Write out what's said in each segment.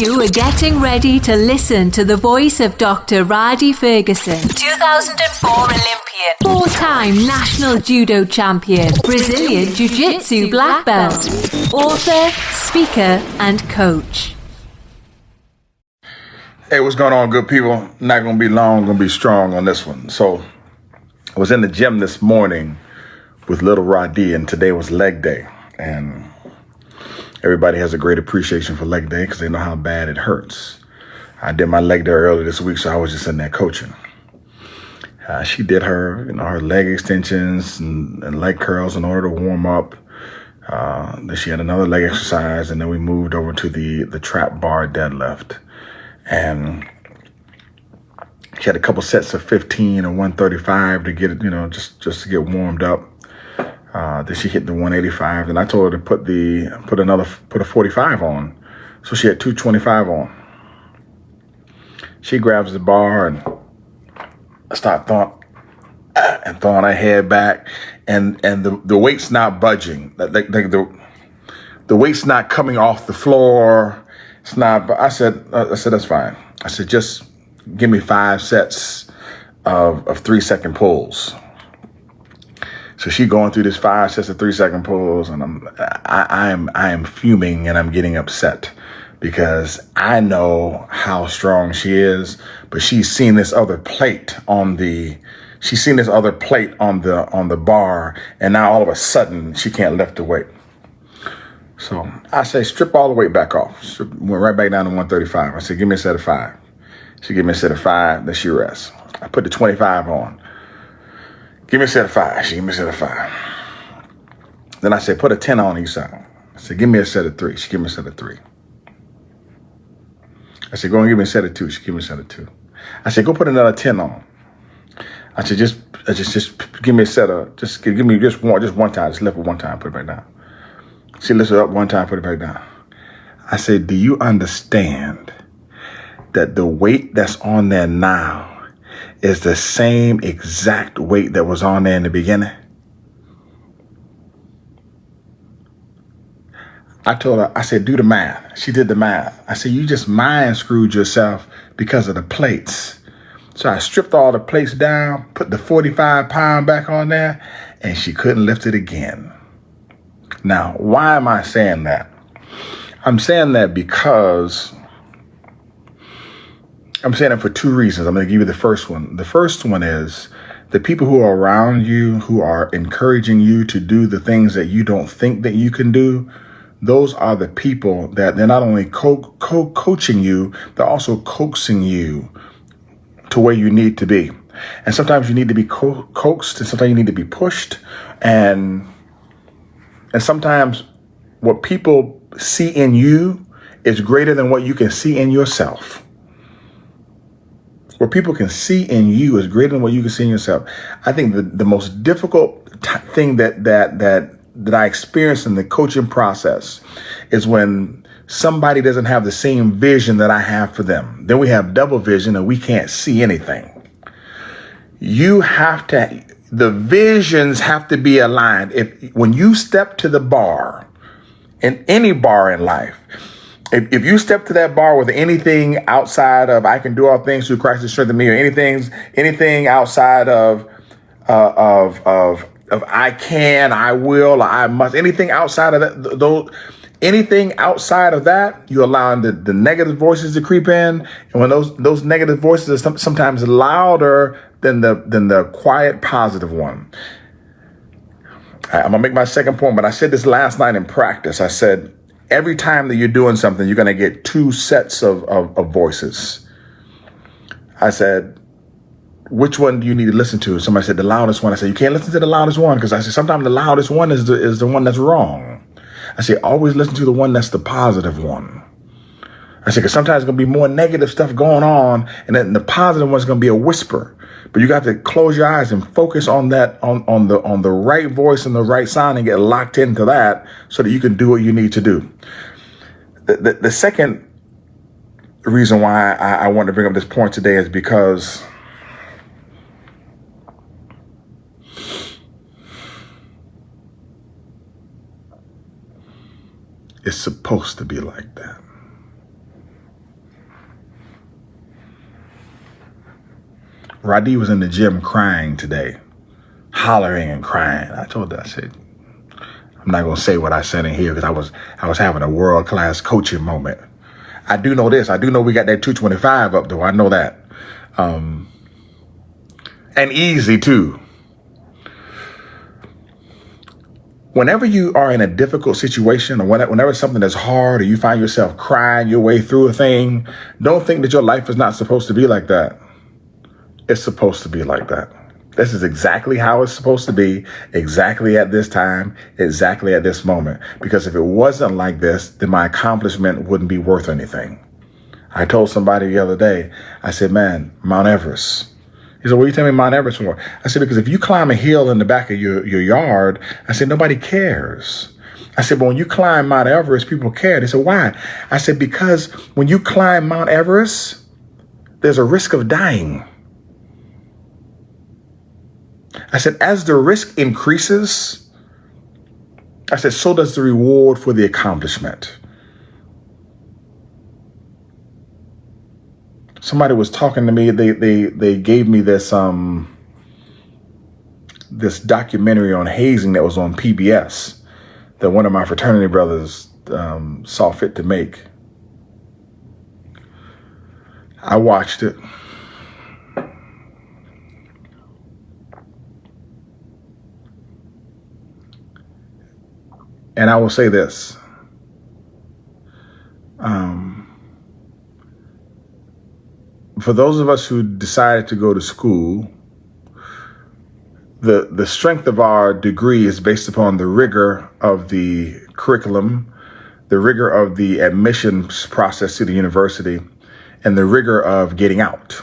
You are getting ready to listen to the voice of Dr. Rhadi Ferguson, 2004 Olympian, four-time national judo champion, Brazilian Jiu-Jitsu black belt, author, speaker, and coach. Hey, what's going on, good people? Not going to be long, going to be strong on this one. So I was in the gym this morning with little Rhadi, and today was leg day. And everybody has a great appreciation for leg day because they know how bad it hurts. I did my leg day earlier this week, so I was just in there coaching. She did her, her leg extensions and leg curls in order to warm up. Then she had another leg exercise, and then we moved over to the trap bar deadlift. And she had a couple sets of 15 and 135 to get it, just to get warmed up. Then she hit the 185, and I told her to put a 45 on. So she had 225 on. She grabs the bar and I start throwing her head back, and the weight's not budging. The weight's not coming off the floor. It's not. I said that's fine. I said just give me 5 sets of 3-second pulls. So she going through this 5 sets of 3-second pulls, and I am fuming, and I'm getting upset because I know how strong she is, but she's seen this other plate on the bar, and now all of a sudden she can't lift the weight. So I say strip all the weight back off. Went right back down to 135. I said give me a set of 5. She gave me a set of 5. Then she rests. I put the 25 on. Give me a set of 5. She gave me a set of 5. Then I said, put a 10 on each side. I said, give me a set of 3. She gave me a set of 3. I said, go and give me a set of 2. She gave me a set of 2. I said, go put another 10 on. I said, just give me a set of, give me one time. Just lift it one time, put it back down. She lifts it up one time, put it back down. I said, do you understand that the weight that's on there now is the same exact weight that was on there in the beginning? I told her, I said, do the math. She did the math. I said, you just mind screwed yourself because of the plates. So I stripped all the plates down, put the 45 pound back on there, and she couldn't lift it again. Now, why am I saying that? I'm saying that because I'm saying it for 2 reasons. I'm going to give you the first one. The first one is the people who are around you, who are encouraging you to do the things that you don't think that you can do. Those are the people that they're not only coaching you, they're also coaxing you to where you need to be. And sometimes you need to be coaxed, and sometimes you need to be pushed. And sometimes what people see in you is greater than what you can see in yourself. What people can see in you is greater than what you can see in yourself. I think the most difficult thing that I experience in the coaching process is when somebody doesn't have the same vision that I have for them. Then we have double vision and we can't see anything. The visions have to be aligned. When you step to the bar, in any bar in life, if you step to that bar with anything outside of I can do all things through Christ who strengthens me, or anything outside of I can, I will, or I must, anything outside of that, anything outside of that, you allow the negative voices to creep in, and when those negative voices are sometimes louder than the quiet positive one. I'm gonna make my second point, but I said this last night in practice. I said, every time that you're doing something, you're going to get 2 sets of voices. I said, which one do you need to listen to? Somebody said the loudest one. I said, you can't listen to the loudest one, because I said sometimes the loudest one is the one that's wrong. I said, always listen to the one that's the positive one. I said, because sometimes there's going to be more negative stuff going on, and then the positive one's going to be a whisper. But you got to close your eyes and focus on that, on the right voice and the right sound, and get locked into that so that you can do what you need to do. The second reason why I want to bring up this point today is because it's supposed to be like that. Rhadi was in the gym crying today, hollering and crying. I told her, I said, I'm not going to say what I said in here because I was having a world-class coaching moment. I do know this. I do know we got that 225 up, though. I know that. And easy, too. Whenever you are in a difficult situation or whenever something is hard or you find yourself crying your way through a thing, don't think that your life is not supposed to be like that. It's supposed to be like that. This is exactly how it's supposed to be, exactly at this time, exactly at this moment. Because if it wasn't like this, then my accomplishment wouldn't be worth anything. I told somebody the other day, I said, man, Mount Everest. He said, what are you telling me Mount Everest for? I said, because if you climb a hill in the back of your yard, I said, nobody cares. I said, but when you climb Mount Everest, people care. They said, why? I said, because when you climb Mount Everest, there's a risk of dying. I said, as the risk increases, I said, so does the reward for the accomplishment. Somebody was talking to me. They gave me this this documentary on hazing that was on PBS that one of my fraternity brothers saw fit to make. I watched it. And I will say this. For those of us who decided to go to school, the strength of our degree is based upon the rigor of the curriculum, the rigor of the admissions process to the university, and the rigor of getting out.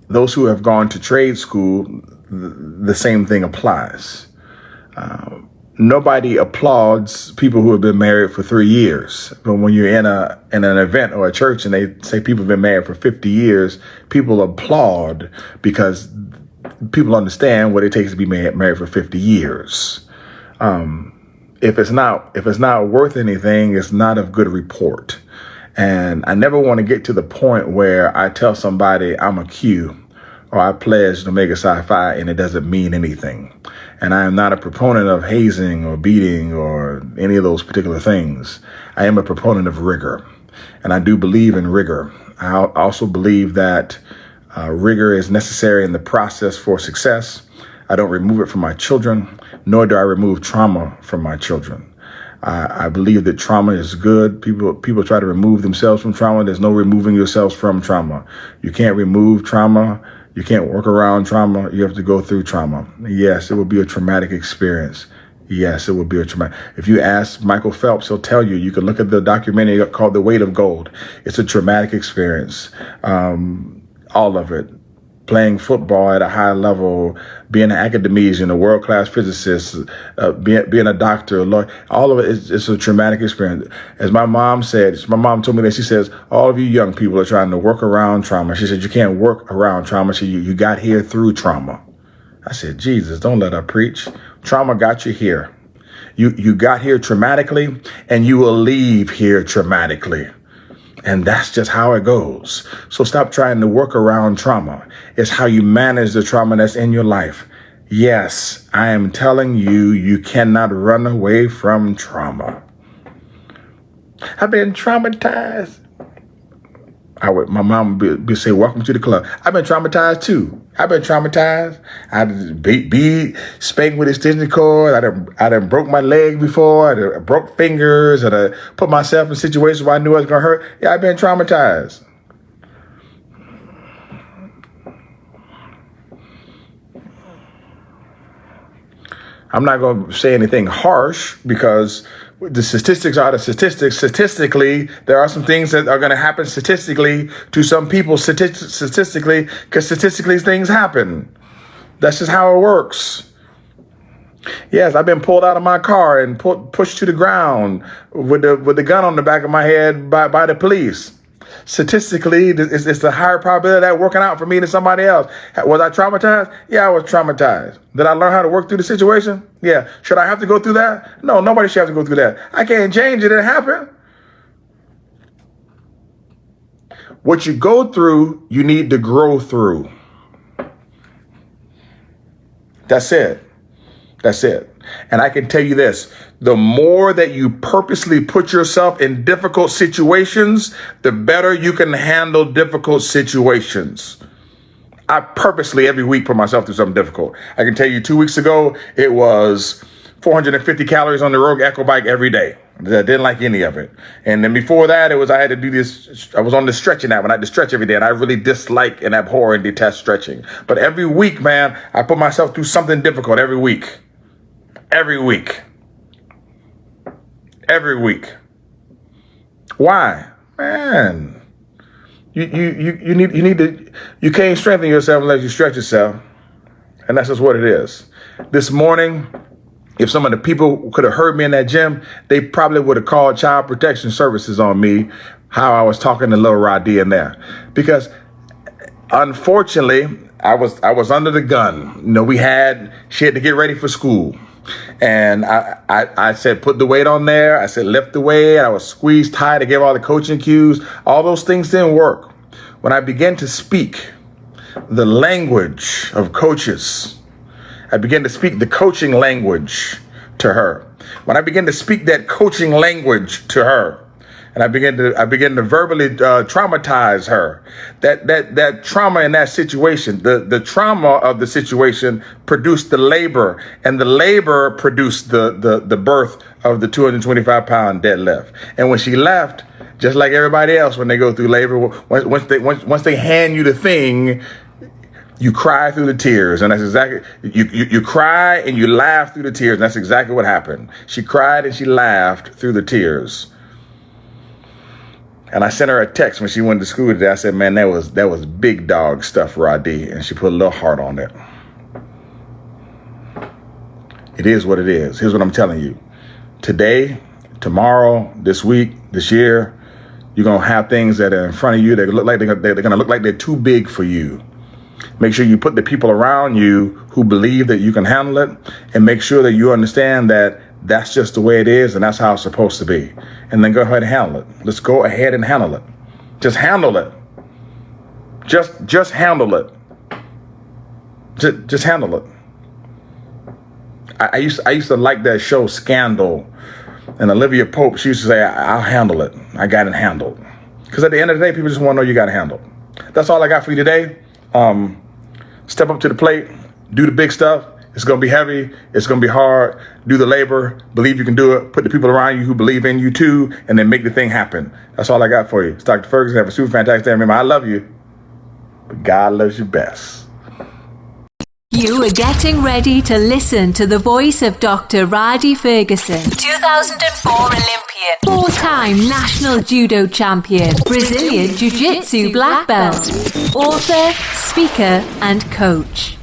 Those who have gone to trade school, the same thing applies. Nobody applauds people who have been married for 3 years. But when you're in an event or a church and they say people have been married for 50 years, people applaud because people understand what it takes to be married for 50 years. If it's not worth anything, it's not of good report. And I never want to get to the point where I tell somebody I'm a Q or I pledge Omega Psi Phi and it doesn't mean anything. And I am not a proponent of hazing or beating or any of those particular things. I am a proponent of rigor. And I do believe in rigor. I also believe that rigor is necessary in the process for success. I don't remove it from my children, nor do I remove trauma from my children. I believe that trauma is good. People try to remove themselves from trauma. There's no removing yourselves from trauma. You can't remove trauma. You can't work around trauma. You have to go through trauma. Yes, it will be a traumatic experience. Yes, it will be a traumatic. If you ask Michael Phelps, he'll tell you. You can look at the documentary called The Weight of Gold. It's a traumatic experience. All of it. Playing football at a high level, being an academician, a world-class physicist, being a doctor, a lawyer, all of it is a traumatic experience. As my mom said, my mom told me that, she says, all of you young people are trying to work around trauma. She said, you can't work around trauma. She said, you got here through trauma. I said, Jesus, don't let her preach. Trauma got you here. You got here traumatically, and you will leave here traumatically. And that's just how it goes. So stop trying to work around trauma. It's how you manage the trauma that's in your life. Yes, I am telling you, you cannot run away from trauma. I've been traumatized. My mom would say, welcome to the club. I've been traumatized too. I've been traumatized. I beat, spanked with extension cord. I done broke my leg before. I done broke fingers. And I put myself in situations where I knew I was going to hurt. Yeah, I've been traumatized. I'm not going to say anything harsh because the statistics are the statistics. Statistically, there are some things that are going to happen statistically to some people statistically, because statistically things happen. That's just how it works. Yes, I've been pulled out of my car and pushed to the ground with the gun on the back of my head by the police. Statistically, it's a higher probability of that working out for me than somebody else. Was I traumatized? Yeah, I was traumatized. Did I learn how to work through the situation? Yeah. Should I have to go through that? No, nobody should have to go through that. I can't change it. It happened. What you go through, you need to grow through. That's it. That's it. And I can tell you this, the more that you purposely put yourself in difficult situations, the better you can handle difficult situations. I purposely every week put myself through something difficult. I can tell you 2 weeks ago, it was 450 calories on the Rogue Echo bike every day. I didn't like any of it. And then before that, it was I had to do this. I was on the stretching app and I had to stretch every day. And I really dislike and abhor and detest stretching. But every week, man, I put myself through something difficult every week. Every week. Every week. Why? Man, you need to, you can't strengthen yourself unless you stretch yourself. And that's just what it is. This morning, if some of the people could have heard me in that gym, they probably would have called Child Protection Services on me, how I was talking to little Rhadi in there. Because unfortunately, I was under the gun. You know, she had to get ready for school. And I said, put the weight on there. I said, lift the weight. I was squeezed tight. I gave all the coaching cues. All those things didn't work. When I began to speak the language of coaches, I began to speak the coaching language to her. When I began to speak that coaching language to her, and I began to verbally traumatize her, that trauma in that situation, the trauma of the situation produced the labor, and the labor produced the birth of the 225-pound deadlift. And when she left, just like everybody else, when they go through labor, once they hand you the thing, you cry through the tears, and that's exactly, you cry and you laugh through the tears, and that's exactly what happened. She cried and she laughed through the tears. And I sent her a text when she went to school today. I said, man, that was big dog stuff, Rhadi, and she put a little heart on it. It is what it is. Here's what I'm telling you. Today, tomorrow, this week, this year, you're going to have things that are in front of you that look like they're going to look like they're too big for you. Make sure you put the people around you who believe that you can handle it, and make sure that you understand that that's just the way it is and that's how it's supposed to be. And then go ahead and handle it. Let's go ahead and handle it. Just handle it. Just handle it. Just handle it. I used to like that show Scandal, and Olivia Pope, she used to say, I'll handle it. I got it handled. Because at the end of the day, people just want to know you got it handled. That's all I got for you today. Step up to the plate, do the big stuff. It's going to be heavy. It's going to be hard. Do the labor. Believe you can do it. Put the people around you who believe in you too, and then make the thing happen. That's all I got for you. It's Dr. Ferguson. Have a super fantastic day. Remember, I love you, but God loves you best. You are getting ready to listen to the voice of Dr. Rhadi Ferguson, 2004 Olympian, 4-time national judo champion, Brazilian jiu-jitsu black belt, author, speaker, and coach.